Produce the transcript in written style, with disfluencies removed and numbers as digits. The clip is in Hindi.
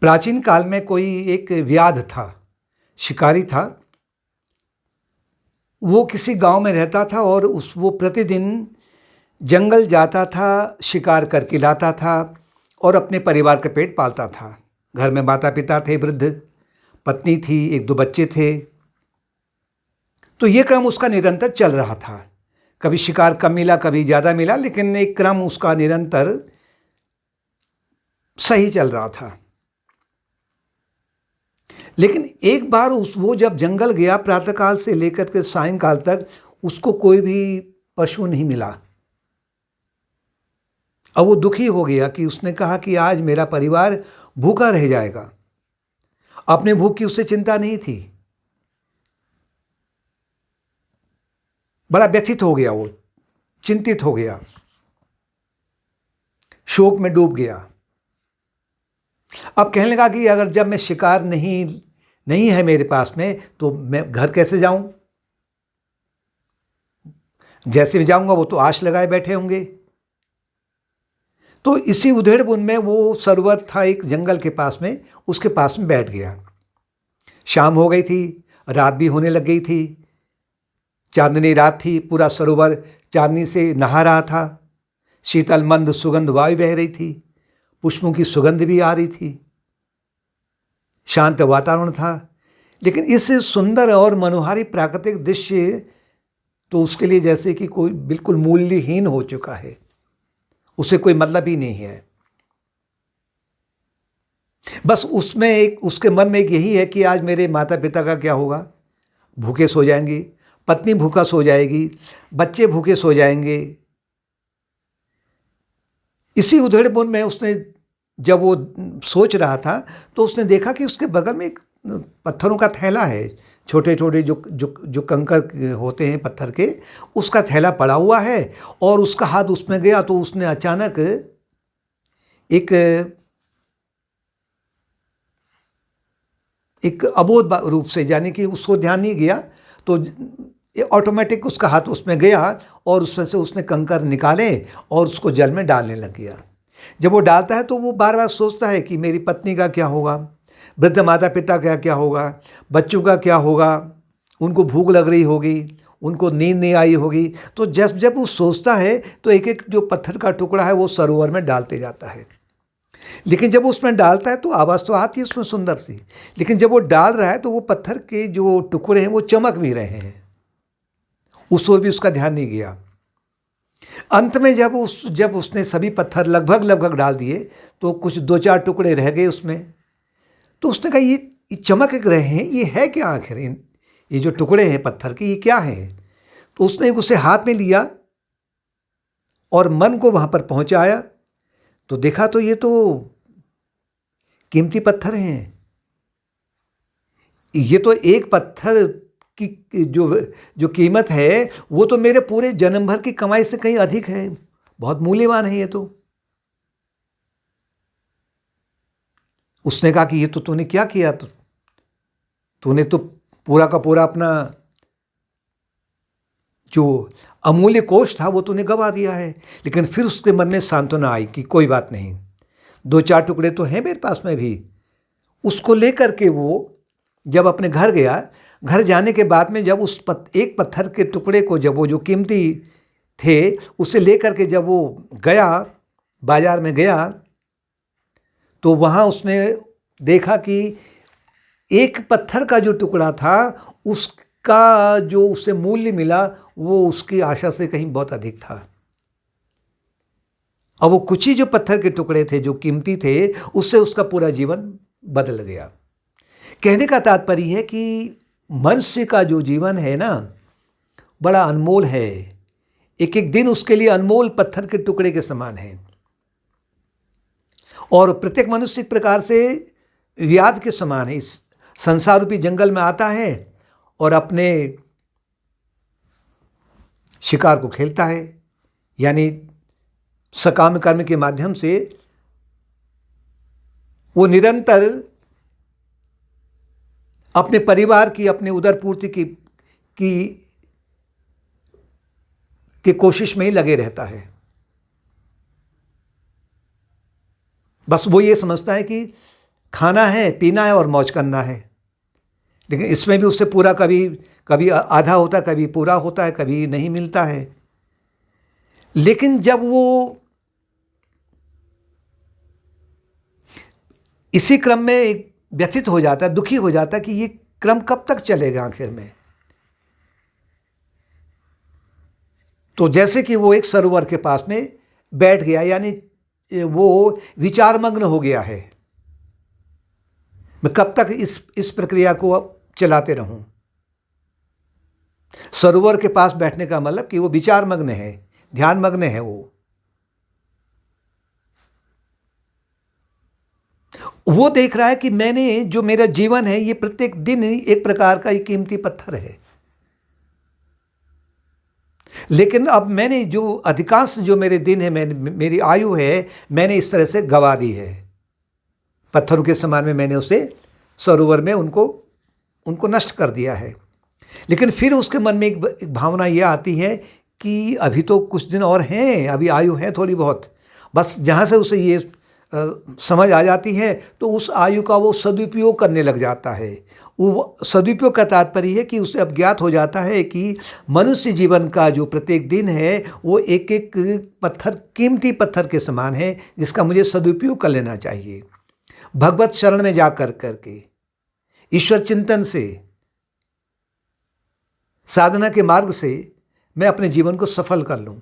प्राचीन काल में कोई एक व्याध था, शिकारी था। वो किसी गांव में रहता था और वो प्रतिदिन जंगल जाता था, शिकार करके लाता था और अपने परिवार का पेट पालता था। घर में माता पिता थे, वृद्ध पत्नी थी, एक दो बच्चे थे। तो ये क्रम उसका निरंतर चल रहा था। कभी शिकार कम मिला, कभी ज़्यादा मिला, लेकिन एक क्रम उसका निरंतर सही चल रहा था। लेकिन एक बार वो जब जंगल गया, प्रातःकाल से लेकर के सायंकाल तक उसको कोई भी पशु नहीं मिला। अब वो दुखी हो गया कि उसने कहा कि आज मेरा परिवार भूखा रह जाएगा। अपने भूख की उससे चिंता नहीं थी। बड़ा व्यथित हो गया, वो चिंतित हो गया, शोक में डूब गया। अब कहने लगा कि अगर जब मैं शिकार नहीं है मेरे पास में, तो मैं घर कैसे जाऊं? जैसे भी जाऊंगा वो तो आश लगाए बैठे होंगे। तो इसी उधेड़-बुन में वो सरोवर था एक जंगल के पास में, उसके पास में बैठ गया। शाम हो गई थी, रात भी होने लग गई थी। चांदनी रात थी, पूरा सरोवर चांदनी से नहा रहा था। शीतल मंद सुगंध वायु बह रही थी, पुष्पों की सुगंध भी आ रही थी। शांत वातावरण था। लेकिन इस सुंदर और मनोहारी प्राकृतिक दृश्य तो उसके लिए जैसे कि कोई बिल्कुल मूल्यहीन हो चुका है, उसे कोई मतलब ही नहीं है। बस उसके मन में एक यही है कि आज मेरे माता पिता का क्या होगा? भूखे सो जाएंगे, पत्नी भूखा सो जाएगी, बच्चे भूखे सो जाएंगे। इसी उधेड़-बुन में उसने जब वो सोच रहा था, तो उसने देखा कि उसके बगल में एक पत्थरों का थैला है। छोटे छोटे जो कंकर होते हैं पत्थर के, उसका थैला पड़ा हुआ है। और उसका हाथ उसमें गया तो उसने अचानक एक अबोध रूप से, यानी कि उसको ध्यान नहीं गया, तो ऑटोमेटिक उसका हाथ उसमें गया और उसमें से उसने कंकर निकाले और उसको जल में डालने लग गया। जब वो डालता है तो वो बार बार सोचता है कि मेरी पत्नी का क्या होगा, वृद्ध माता पिता का क्या होगा, बच्चों का क्या होगा, उनको भूख लग रही होगी, उनको नींद नहीं आई होगी। तो जब वो सोचता है तो एक एक जो पत्थर का टुकड़ा है वो सरोवर में डालते जाता है। लेकिन जब उसमें डालता है तो आवाज़ तो आती है उसमें सुंदर सी, लेकिन जब वो डाल रहा है तो वो पत्थर के जो टुकड़े हैं वो चमक भी रहे हैं। उस ओर भी उसका ध्यान नहीं गया। अंत में जब उसने सभी पत्थर लगभग डाल दिए तो कुछ दो चार टुकड़े रह गए उसमें। तो उसने कहा ये चमक रहे हैं, ये है क्या आखिर? ये जो टुकड़े हैं पत्थर के, ये क्या है? तो उसने उसे हाथ में लिया और मन को वहां पर पहुंचाया तो देखा तो ये तो कीमती पत्थर हैं। ये तो एक पत्थर की जो कीमत है वो तो मेरे पूरे जन्म भर की कमाई से कहीं अधिक है। बहुत मूल्यवान है ये तो। उसने कहा कि ये तो तूने क्या किया? तूने तो पूरा का पूरा अपना जो अमूल्य कोष था वो तूने गवा दिया है। लेकिन फिर उसके मन में सांत्वना आई कि कोई बात नहीं, दो चार टुकड़े तो हैं मेरे पास में भी। उसको लेकर के वो जब अपने घर गया, घर जाने के बाद में जब एक पत्थर के टुकड़े को, जब वो जो कीमती थे उसे लेकर के जब वो गया, बाजार में गया, तो वहाँ उसने देखा कि एक पत्थर का जो टुकड़ा था उसका जो उसे मूल्य मिला वो उसकी आशा से कहीं बहुत अधिक था। अब वो कुछ ही जो पत्थर के टुकड़े थे जो कीमती थे, उससे उसका पूरा जीवन बदल गया। कहने का तात्पर्य है कि मनुष्य का जो जीवन है ना, बड़ा अनमोल है। एक एक दिन उसके लिए अनमोल पत्थर के टुकड़े के समान है। और प्रत्येक मनुष्य एक प्रकार से व्याध के समान है। इस संसार रूपी जंगल में आता है और अपने शिकार को खेलता है, यानी सकाम कर्म के माध्यम से वो निरंतर अपने परिवार की, अपने उदरपूर्ति की कोशिश में ही लगे रहता है। बस वो ये समझता है कि खाना है, पीना है और मौज करना है। लेकिन इसमें भी उससे पूरा कभी कभी आधा होता है, कभी पूरा होता है, कभी नहीं मिलता है। लेकिन जब वो इसी क्रम में एक व्यथित हो जाता है, दुखी हो जाता है कि ये क्रम कब तक चलेगा आखिर में। तो जैसे कि वो एक सरोवर के पास में बैठ गया, यानी वो विचारमग्न हो गया है, मैं कब तक इस प्रक्रिया को अब चलाते रहूं। सरोवर के पास बैठने का मतलब कि वो विचारमग्न है, ध्यानमग्न है। वो देख रहा है कि मैंने जो मेरा जीवन है ये प्रत्येक दिन एक प्रकार का एक कीमती पत्थर है, लेकिन अब मैंने जो अधिकांश जो मेरे दिन है, मेरी आयु है, मैंने इस तरह से गवा दी है। पत्थरों के समान में मैंने उसे सरोवर में उनको नष्ट कर दिया है। लेकिन फिर उसके मन में एक भावना ये आती है कि अभी तो कुछ दिन और हैं, अभी आयु है थोड़ी बहुत। बस जहाँ से उसे ये समझ आ जाती है तो उस आयु का वो सदुपयोग करने लग जाता है। वो सदुपयोग का तात्पर्य है कि उसे अब ज्ञात हो जाता है कि मनुष्य जीवन का जो प्रत्येक दिन है वो एक एक पत्थर, कीमती पत्थर के समान है, जिसका मुझे सदुपयोग कर लेना चाहिए। भगवत शरण में जा करके, ईश्वर चिंतन से, साधना के मार्ग से मैं अपने जीवन को सफल कर लूं।